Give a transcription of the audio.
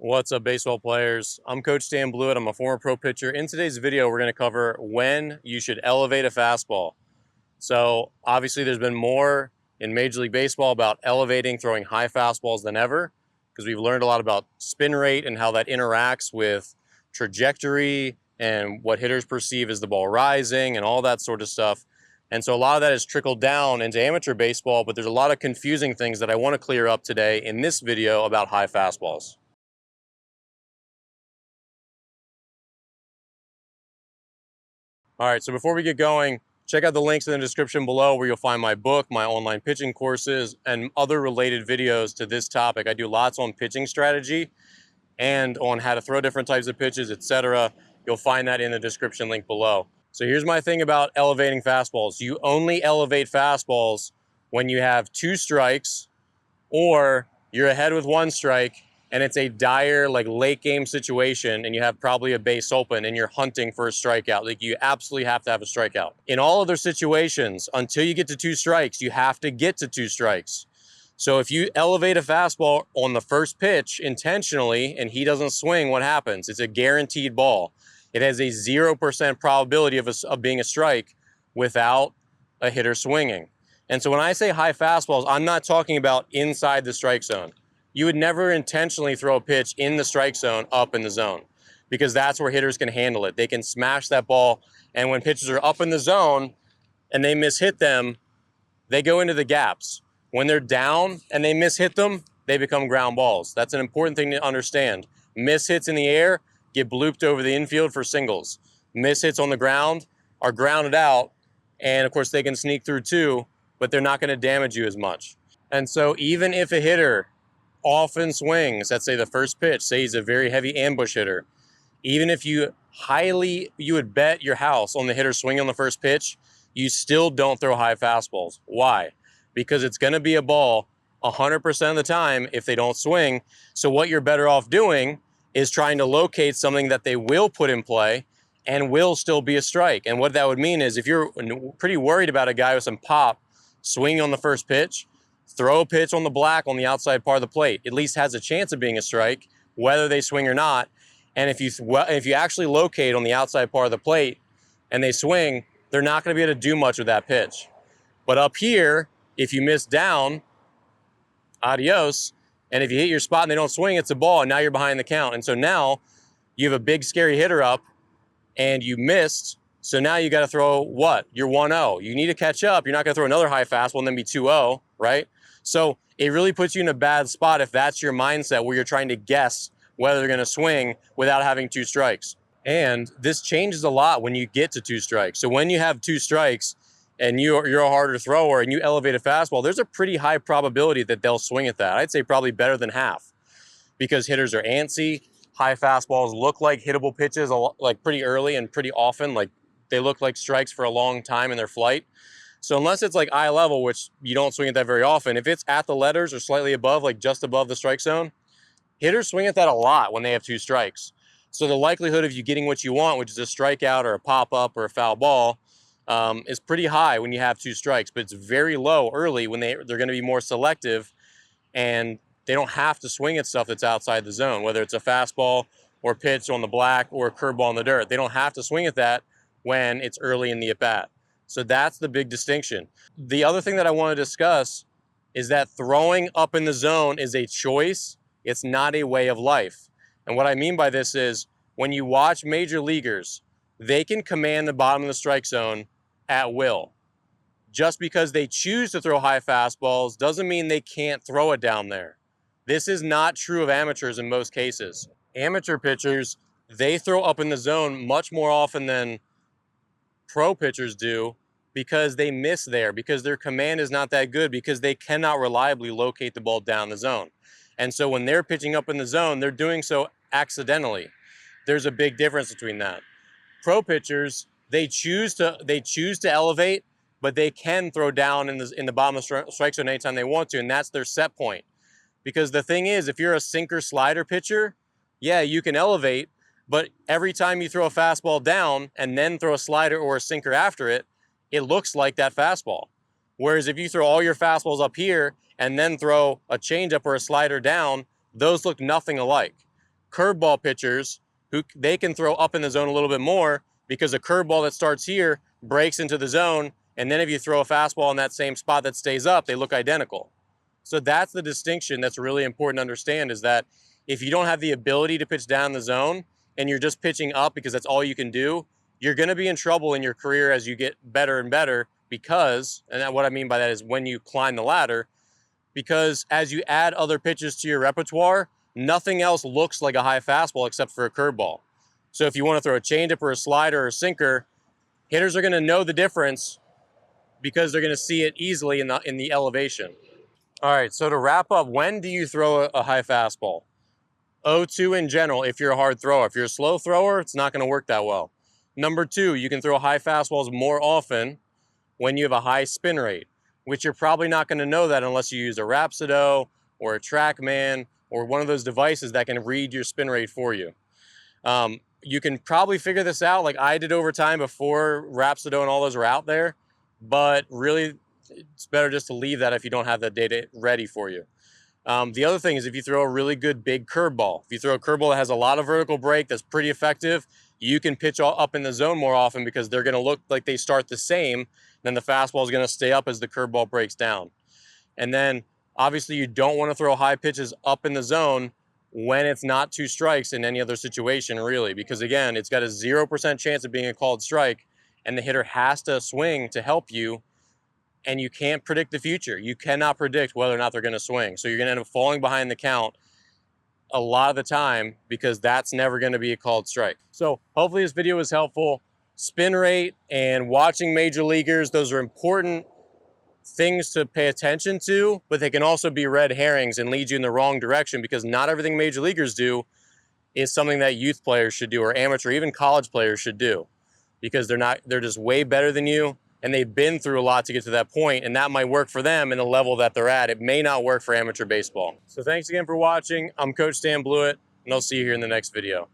What's up, baseball players? I'm Coach Stan Blewett. I'm a former pro pitcher. In today's video, we're going to cover when you should elevate a fastball. So obviously there's been more in Major League Baseball about elevating, throwing high fastballs than ever, because we've learned a lot about spin rate and how that interacts with trajectory and what hitters perceive as the ball rising and all that sort of stuff. And so a lot of that has trickled down into amateur baseball, but there's a lot of confusing things that I want to clear up today in this video about high fastballs. All right, so before we get going, check out the links in the description below where you'll find my book, my online pitching courses, and other related videos to this topic. I do lots on pitching strategy and on how to throw different types of pitches, etc. You'll find that in the description link below. So here's my thing about elevating fastballs. You only elevate fastballs when you have 2 strikes or you're ahead with 1 strike and it's a dire, like, late game situation and you have probably a base open and you're hunting for a strikeout. Like, you absolutely have to have a strikeout. In all other situations, until you get to 2 strikes, you have to get to 2 strikes. So if you elevate a fastball on the first pitch intentionally and he doesn't swing, what happens? It's a guaranteed ball. It has a 0% probability of being a strike without a hitter swinging. And so when I say high fastballs, I'm not talking about inside the strike zone. You would never intentionally throw a pitch in the strike zone up in the zone, because that's where hitters can handle it. They can smash that ball, and when pitchers are up in the zone and they mishit them, they go into the gaps. When they're down and they mishit them, they become ground balls. That's an important thing to understand. Mishits in the air get blooped over the infield for singles. Mishits on the ground are grounded out, and of course they can sneak through too, but they're not going to damage you as much. And so even if a hitter often swings, let's say the first pitch, say he's a very heavy ambush hitter, even if you would bet your house on the hitter swinging on the first pitch, you still don't throw high fastballs. Why? Because it's going to be a ball 100% of the time if they don't swing. So what you're better off doing is trying to locate something that they will put in play and will still be a strike. And what that would mean is, if you're pretty worried about a guy with some pop swinging on the first pitch, throw a pitch on the black on the outside part of the plate. At least has a chance of being a strike, whether they swing or not. And if you actually locate on the outside part of the plate and they swing, they're not going to be able to do much with that pitch. But up here, if you miss down, adios. And if you hit your spot and they don't swing, it's a ball, and now you're behind the count. And so now you have a big, scary hitter up, and you missed. So now you got to throw what? You're 1-0. You need to catch up. You're not going to throw another high fastball and then be 2-0, right? So it really puts you in a bad spot if that's your mindset, where you're trying to guess whether they're going to swing without having 2 strikes. And this changes a lot when you get to 2 strikes. So when you have 2 strikes and you're a harder thrower and you elevate a fastball, there's a pretty high probability that they'll swing at that. I'd say probably better than half, because hitters are antsy. High fastballs look like hittable pitches like pretty early and pretty often. Like, they look like strikes for a long time in their flight. So unless it's like eye level, which you don't swing at that very often, if it's at the letters or slightly above, like just above the strike zone, hitters swing at that a lot when they have 2 strikes. So the likelihood of you getting what you want, which is a strikeout or a pop-up or a foul ball, is pretty high when you have 2 strikes, but it's very low early when they're going to be more selective, and they don't have to swing at stuff that's outside the zone, whether it's a fastball or pitch on the black or a curveball in the dirt. They don't have to swing at that when it's early in the at-bat. So that's the big distinction. The other thing that I want to discuss is that throwing up in the zone is a choice. It's not a way of life. And what I mean by this is, when you watch major leaguers, they can command the bottom of the strike zone at will. Just because they choose to throw high fastballs doesn't mean they can't throw it down there. This is not true of amateurs in most cases. Amateur pitchers, they throw up in the zone much more often than pro pitchers do, because they miss there, because their command is not that good, because they cannot reliably locate the ball down the zone. And so when they're pitching up in the zone, they're doing so accidentally. There's a big difference between that. Pro pitchers, they choose to elevate, but they can throw down in the bottom of the strike zone anytime they want to, and that's their set point. Because the thing is, if you're a sinker slider pitcher, yeah, you can elevate, but every time you throw a fastball down and then throw a slider or a sinker after it, it looks like that fastball. Whereas if you throw all your fastballs up here and then throw a changeup or a slider down, those look nothing alike. curveball pitchers who they can throw up in the zone a little bit more because a curveball that starts here breaks into the zone, and then if you throw a fastball in that same spot that stays up, they look identical. So that's the distinction that's really important to understand, is that if you don't have the ability to pitch down the zone and you're just pitching up because that's all you can do, you're going to be in trouble in your career as you get better and better because, and what I mean by that is when you climb the ladder, because as you add other pitches to your repertoire, nothing else looks like a high fastball except for a curveball. So if you want to throw a changeup or a slider or a sinker, hitters are going to know the difference because they're going to see it easily in the elevation. All right, so to wrap up, when do you throw a high fastball? 0-2 in general if you're a hard thrower. If you're a slow thrower, it's not going to work that well. Number 2, you can throw high fastballs more often when you have a high spin rate, which you're probably not going to know that unless you use a Rapsodo or a TrackMan or one of those devices that can read your spin rate for you. You can probably figure this out like I did over time before Rapsodo and all those were out there, but really it's better just to leave that if you don't have that data ready for you. The other thing is if you throw a really good big curveball, if you throw a curveball that has a lot of vertical break that's pretty effective, you can pitch up in the zone more often because they're going to look like they start the same. Then the fastball is going to stay up as the curveball breaks down. And then obviously you don't want to throw high pitches up in the zone when it's not 2 strikes in any other situation really, because again, it's got a 0% chance of being a called strike and the hitter has to swing to help you. And you can't predict the future. You cannot predict whether or not they're going to swing. So you're going to end up falling behind the count a lot of the time because that's never going to be a called strike. So hopefully this video was helpful. Spin rate and watching major leaguers, those are important things to pay attention to, but they can also be red herrings and lead you in the wrong direction because not everything major leaguers do is something that youth players should do or amateur, even college players should do because they're just way better than you. And they've been through a lot to get to that point, and that might work for them in the level that they're at. It may not work for amateur baseball. So thanks again for watching. I'm Coach Stan Blewett, and I'll see you here in the next video.